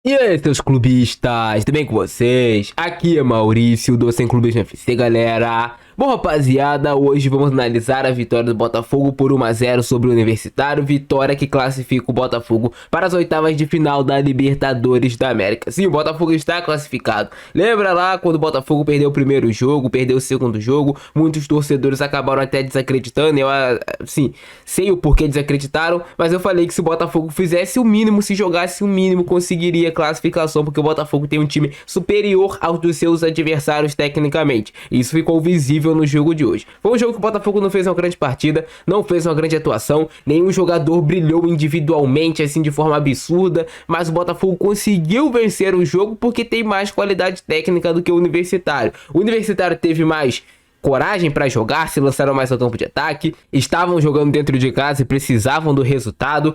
E aí, seus clubistas, tudo bem com vocês? Aqui é Maurício do Sem Clubismo FC, galera. Bom, rapaziada, hoje vamos analisar a vitória do Botafogo por 1 a 0 sobre o Universitário, vitória que classifica o Botafogo para as oitavas de final da Libertadores da América. Sim, o Botafogo está classificado. Lembra lá quando o Botafogo perdeu o primeiro jogo, perdeu o segundo jogo, muitos torcedores acabaram até desacreditando, eu, assim, sei o porquê desacreditaram, mas eu falei que se o Botafogo fizesse o mínimo, se jogasse o mínimo, conseguiria classificação, porque o Botafogo tem um time superior aos dos seus adversários tecnicamente. Isso ficou visível no jogo de hoje. Foi um jogo que o Botafogo não fez uma grande partida, não fez uma grande atuação, nenhum jogador brilhou individualmente assim de forma absurda, mas o Botafogo conseguiu vencer o jogo porque tem mais qualidade técnica do que o Universitário. O Universitário teve mais coragem para jogar, se lançaram mais ao campo de ataque, estavam jogando dentro de casa e precisavam do resultado.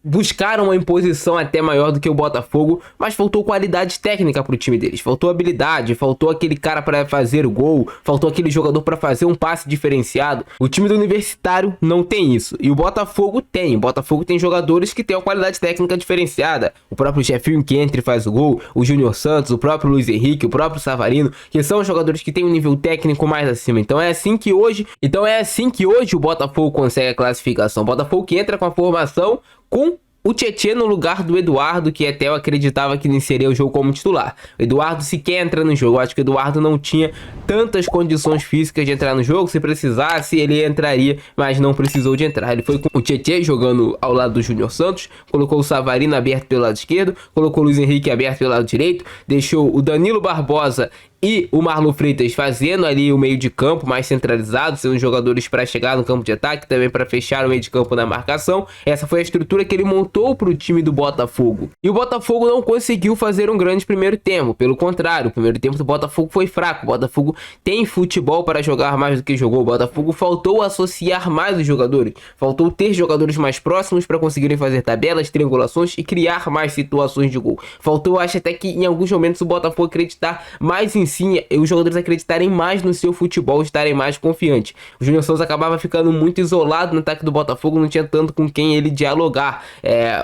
Buscaram uma imposição até maior do que o Botafogo, mas faltou qualidade técnica pro time deles, faltou habilidade, faltou aquele cara para fazer o gol, faltou aquele jogador para fazer um passe diferenciado. O time do Universitário não tem isso, e o Botafogo tem. O Botafogo tem jogadores que têm uma qualidade técnica diferenciada. O próprio Jefinho que entra e faz o gol, o Júnior Santos, o próprio Luiz Henrique, o próprio Savarino, que são jogadores que têm um nível técnico mais acima. Então é assim que hoje o Botafogo consegue a classificação. O Botafogo que entra com a formação com o Tietê no lugar do Eduardo, que até eu acreditava que iniciaria o jogo como titular. O Eduardo sequer entra no jogo. Eu acho que o Eduardo não tinha tantas condições físicas de entrar no jogo. Se precisasse, ele entraria, mas não precisou de entrar. Ele foi com o Tietê jogando ao lado do Júnior Santos, colocou o Savarino aberto pelo lado esquerdo, colocou o Luiz Henrique aberto pelo lado direito, deixou o Danilo Barbosa e o Marlon Freitas fazendo ali o meio de campo mais centralizado, sendo jogadores para chegar no campo de ataque, também para fechar o meio de campo na marcação. Essa foi a estrutura que ele montou para o time do Botafogo. E o Botafogo não conseguiu fazer um grande primeiro tempo. Pelo contrário, o primeiro tempo do Botafogo foi fraco. O Botafogo tem futebol para jogar mais do que jogou. O Botafogo faltou associar mais os jogadores. Faltou ter jogadores mais próximos para conseguirem fazer tabelas, triangulações e criar mais situações de gol. Faltou, acho até que em alguns momentos o Botafogo acreditar mais em si, os jogadores acreditarem mais no seu futebol, estarem mais confiantes. O Júnior Santos acabava ficando muito isolado no ataque do Botafogo, não tinha tanto com quem ele dialogar.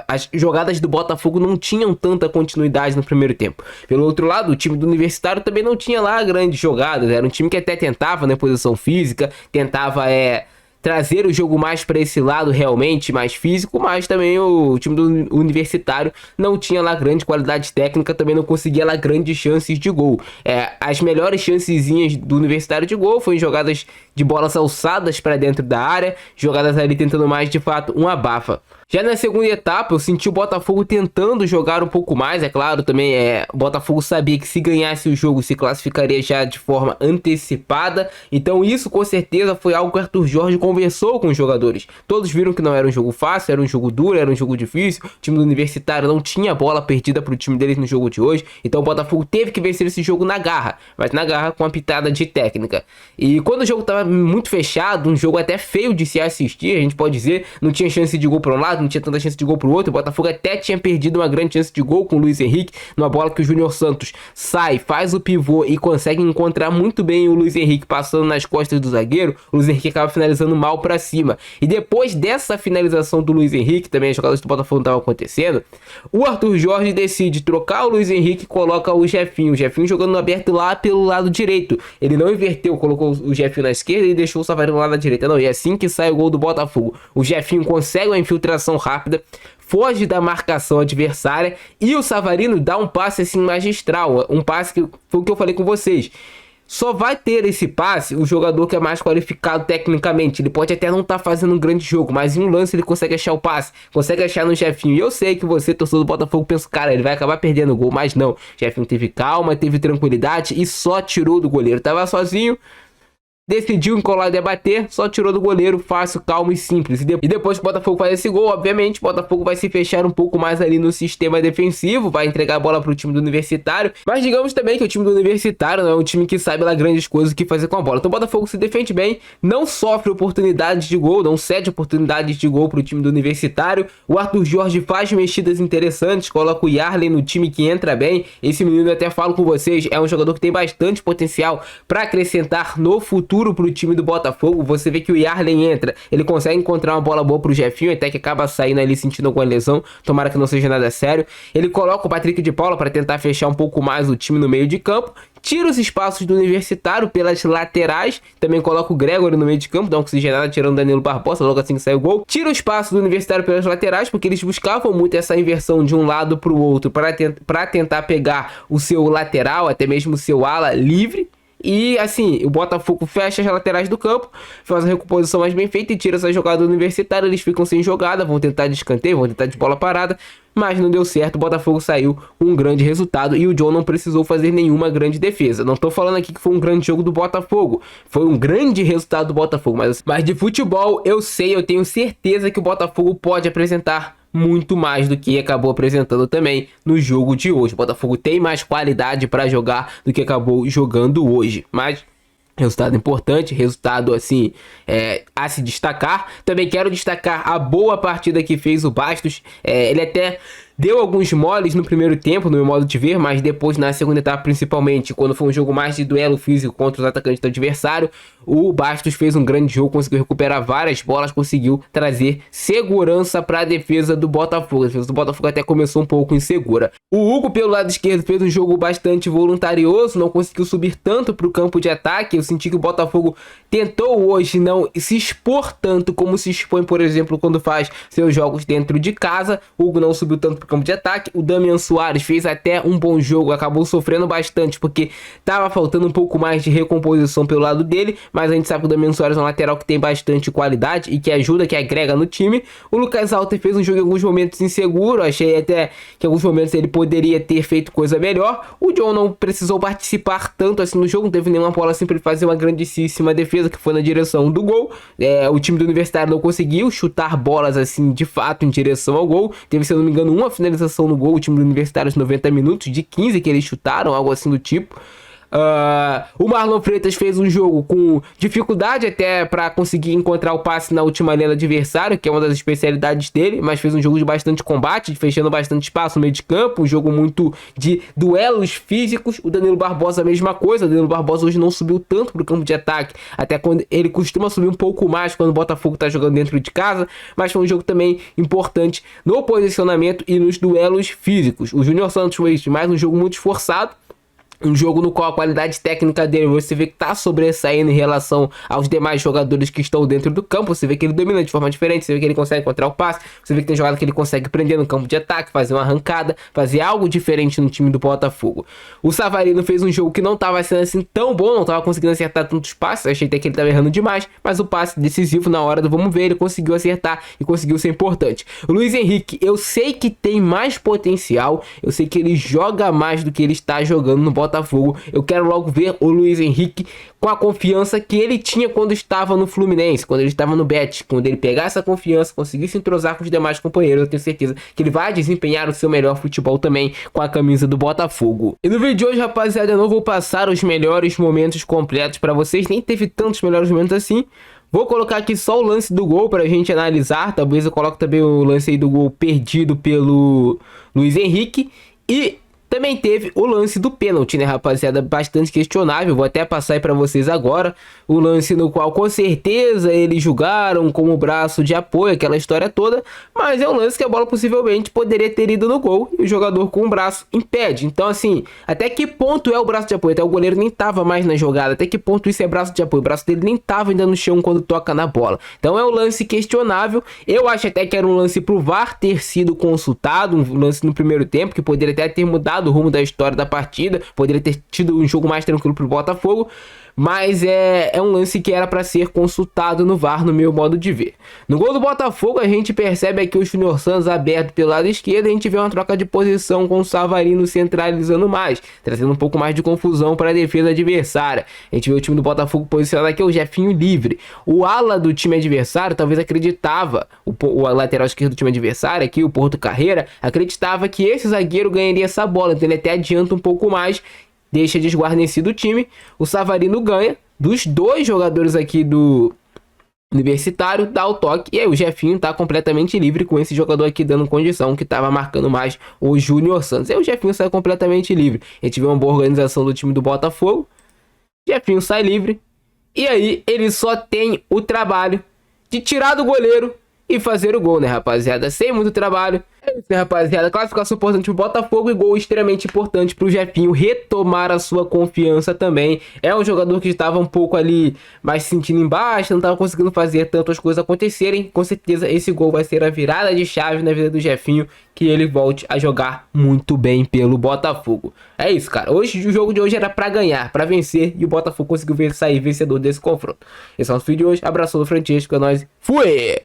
As jogadas do Botafogo não tinham tanta continuidade no primeiro tempo. Pelo outro lado, o time do Universitário também não tinha lá grandes jogadas, era um time que até tentava na posição física, tentava trazer o jogo mais para esse lado realmente mais físico, mas também o time do Universitário não tinha lá grande qualidade técnica, também não conseguia lá grandes chances de gol. As melhores chancezinhas do Universitário de gol foram jogadas de bolas alçadas para dentro da área, jogadas ali tentando mais de fato um abafa. Já na segunda etapa, eu senti o Botafogo tentando jogar um pouco mais, é claro, também o Botafogo sabia que se ganhasse o jogo se classificaria já de forma antecipada, então isso com certeza foi algo que o Arthur Jorge conversou com os jogadores. Todos viram que não era um jogo fácil, era um jogo duro, era um jogo difícil, o time do Universitário não tinha bola perdida para o time deles no jogo de hoje, então o Botafogo teve que vencer esse jogo na garra, mas na garra com uma pitada de técnica. E quando o jogo estava muito fechado, um jogo até feio de se assistir, a gente pode dizer, não tinha chance de gol para um lado, não tinha tanta chance de gol pro outro. O Botafogo até tinha perdido uma grande chance de gol com o Luiz Henrique, numa bola que o Júnior Santos sai, faz o pivô e consegue encontrar muito bem o Luiz Henrique passando nas costas do zagueiro. O Luiz Henrique acaba finalizando mal pra cima. E depois dessa finalização do Luiz Henrique, também as jogadas do Botafogo não estavam acontecendo, o Arthur Jorge decide trocar o Luiz Henrique e coloca o Jefinho jogando aberto lá pelo lado direito. Ele não inverteu, colocou o Jefinho na esquerda e deixou o Savarino lá na direita. Não, e é assim que sai o gol do Botafogo. O Jefinho consegue uma infiltração rápida, foge da marcação adversária e o Savarino dá um passe assim magistral, um passe que foi o que eu falei com vocês. Só vai ter esse passe o jogador que é mais qualificado tecnicamente. Ele pode até não estar fazendo um grande jogo, mas em um lance ele consegue achar o passe, consegue achar no Jefinho. E eu sei que você, torcedor do Botafogo, pensa, cara, ele vai acabar perdendo o gol, mas não. Jefinho teve calma, teve tranquilidade e só tirou do goleiro. Tava sozinho, decidiu encolar e debater, só tirou do goleiro, fácil, calmo e simples. E depois que o Botafogo faz esse gol, obviamente, o Botafogo vai se fechar um pouco mais ali no sistema defensivo, vai entregar a bola pro time do Universitário. Mas digamos também que o time do Universitário não é um time que sabe lá grandes coisas que fazer com a bola. Então o Botafogo se defende bem, não sofre oportunidades de gol, não cede oportunidades de gol pro time do Universitário. O Arthur Jorge faz mexidas interessantes, coloca o Yarley no time que entra bem. Esse menino, eu até falo com vocês, é um jogador que tem bastante potencial para acrescentar no futuro futuro pro time do Botafogo. Você vê que o Yarlen entra, ele consegue encontrar uma bola boa pro Jefinho, até que acaba saindo ali sentindo alguma lesão, tomara que não seja nada sério. Ele coloca o Patrick de Paula para tentar fechar um pouco mais o time no meio de campo, tira os espaços do Universitário pelas laterais, também coloca o Gregory no meio de campo, dá uma oxigenada tirando o Danilo Barbosa logo assim que sai o gol. Tira o espaço do Universitário pelas laterais, porque eles buscavam muito essa inversão de um lado para o outro, para tentar pegar o seu lateral, até mesmo o seu ala livre. E assim, o Botafogo fecha as laterais do campo, faz a recomposição mais bem feita e tira essa jogada do Universitário. Eles ficam sem jogada, vão tentar de escanteio, vão tentar de bola parada, mas não deu certo. O Botafogo saiu com um grande resultado e o John não precisou fazer nenhuma grande defesa. Não tô falando aqui que foi um grande jogo do Botafogo, foi um grande resultado do Botafogo, mas de futebol eu tenho certeza que o Botafogo pode apresentar muito mais do que acabou apresentando também no jogo de hoje. O Botafogo tem mais qualidade para jogar do que acabou jogando hoje, mas resultado importante, resultado assim a se destacar. Também quero destacar a boa partida que fez o Bastos. Ele até deu alguns moles no primeiro tempo, no meu modo de ver, mas depois na segunda etapa, principalmente, quando foi um jogo mais de duelo físico contra os atacantes do adversário, o Bastos fez um grande jogo, conseguiu recuperar várias bolas, conseguiu trazer segurança para a defesa do Botafogo. A defesa do Botafogo até começou um pouco insegura. O Hugo, pelo lado esquerdo, fez um jogo bastante voluntarioso, não conseguiu subir tanto para o campo de ataque. Eu senti que o Botafogo tentou hoje não se expor tanto como se expõe, por exemplo, quando faz seus jogos dentro de casa. O Hugo não subiu tanto pro campo de ataque. O Damian Soares fez até um bom jogo, acabou sofrendo bastante porque tava faltando um pouco mais de recomposição pelo lado dele, mas a gente sabe que o Damian Soares é um lateral que tem bastante qualidade e que ajuda, que agrega no time. O Lucas Alter fez um jogo em alguns momentos inseguro, achei até que em alguns momentos ele poderia ter feito coisa melhor. O John não precisou participar tanto assim no jogo, não teve nenhuma bola assim para ele fazer uma grandíssima defesa que foi na direção do gol. O time do Universitário não conseguiu chutar bolas assim de fato em direção ao gol, teve, se eu não me engano, uma finalização no gol. O time do Universitário, nos 90 minutos, de 15 que eles chutaram, algo assim do tipo. O Marlon Freitas fez um jogo com dificuldade até para conseguir encontrar o passe na última linha do adversário, que é uma das especialidades dele, mas fez um jogo de bastante combate, fechando bastante espaço no meio de campo, um jogo muito de duelos físicos. O Danilo Barbosa, a mesma coisa. O Danilo Barbosa hoje não subiu tanto para o campo de ataque, até quando ele costuma subir um pouco mais quando o Botafogo está jogando dentro de casa, mas foi um jogo também importante no posicionamento e nos duelos físicos. O Júnior Santos fez mais um jogo muito esforçado, um jogo no qual a qualidade técnica dele você vê que tá sobressaindo em relação aos demais jogadores que estão dentro do campo. Você vê que ele domina de forma diferente, você vê que ele consegue encontrar o passe, você vê que tem jogada que ele consegue prender no campo de ataque, fazer uma arrancada, fazer algo diferente no time do Botafogo. O Savarino fez um jogo que não tava sendo assim tão bom, não tava conseguindo acertar tantos passes, achei até que ele tava errando demais, mas o passe decisivo na hora do vamos ver, ele conseguiu acertar e conseguiu ser importante. O Luiz Henrique, eu sei que tem mais potencial, eu sei que ele joga mais do que ele está jogando no Botafogo. Eu quero logo ver o Luiz Henrique com a confiança que ele tinha quando estava no Fluminense, quando ele estava no Betis. Quando ele pegar essa confiança, conseguir se entrosar com os demais companheiros, eu tenho certeza que ele vai desempenhar o seu melhor futebol também com a camisa do Botafogo. E no vídeo de hoje, rapaziada, eu não vou passar os melhores momentos completos para vocês, nem teve tantos melhores momentos assim. Vou colocar aqui só o lance do gol pra gente analisar. Talvez eu coloque também o lance aí do gol perdido pelo Luiz Henrique. E também teve o lance do pênalti, né, rapaziada? Bastante questionável. Vou até passar aí pra vocês agora. O lance no qual, com certeza, eles julgaram como braço de apoio, aquela história toda. Mas é um lance que a bola possivelmente poderia ter ido no gol e o jogador com o braço impede. Então, assim, até que ponto é o braço de apoio? Até o goleiro nem tava mais na jogada. Até que ponto isso é braço de apoio? O braço dele nem tava ainda no chão quando toca na bola. Então, é um lance questionável. Eu acho até que era um lance pro VAR ter sido consultado. Um lance no primeiro tempo, que poderia até ter mudado o rumo da história da partida, poderia ter tido um jogo mais tranquilo pro Botafogo, mas é um lance que era para ser consultado no VAR, no meu modo de ver. No gol do Botafogo, a gente percebe aqui o Júnior Santos aberto pelo lado esquerdo, a gente vê uma troca de posição com o Savarino centralizando mais, trazendo um pouco mais de confusão para a defesa adversária. A gente vê o time do Botafogo posicionado aqui, o Jefinho livre. O ala do time adversário talvez acreditava, o lateral esquerdo do time adversário aqui, o Porto Carreira, acreditava que esse zagueiro ganharia essa bola, então ele até adianta um pouco mais, deixa desguarnecido o time. O Savarino ganha dos dois jogadores aqui do Universitário, dá o toque, e aí o Jefinho tá completamente livre com esse jogador aqui dando condição, que tava marcando mais o Júnior Santos. E aí o Jefinho sai completamente livre. A gente vê uma boa organização do time do Botafogo. Jefinho sai livre E aí ele só tem o trabalho de tirar do goleiro e fazer o gol, né, rapaziada? Sem muito trabalho. É isso, né, rapaziada? Classificação importante pro Botafogo e gol extremamente importante pro Jefinho retomar a sua confiança também. É um jogador que estava um pouco ali mais se sentindo embaixo, não estava conseguindo fazer tantas coisas acontecerem. Com certeza esse gol vai ser a virada de chave na vida do Jefinho, que ele volte a jogar muito bem pelo Botafogo. É isso, cara. Hoje o jogo de hoje era pra ganhar, pra vencer, e o Botafogo conseguiu sair vencedor desse confronto. Esse é o nosso vídeo de hoje. Abraço do Francesco, é nóis. Fui!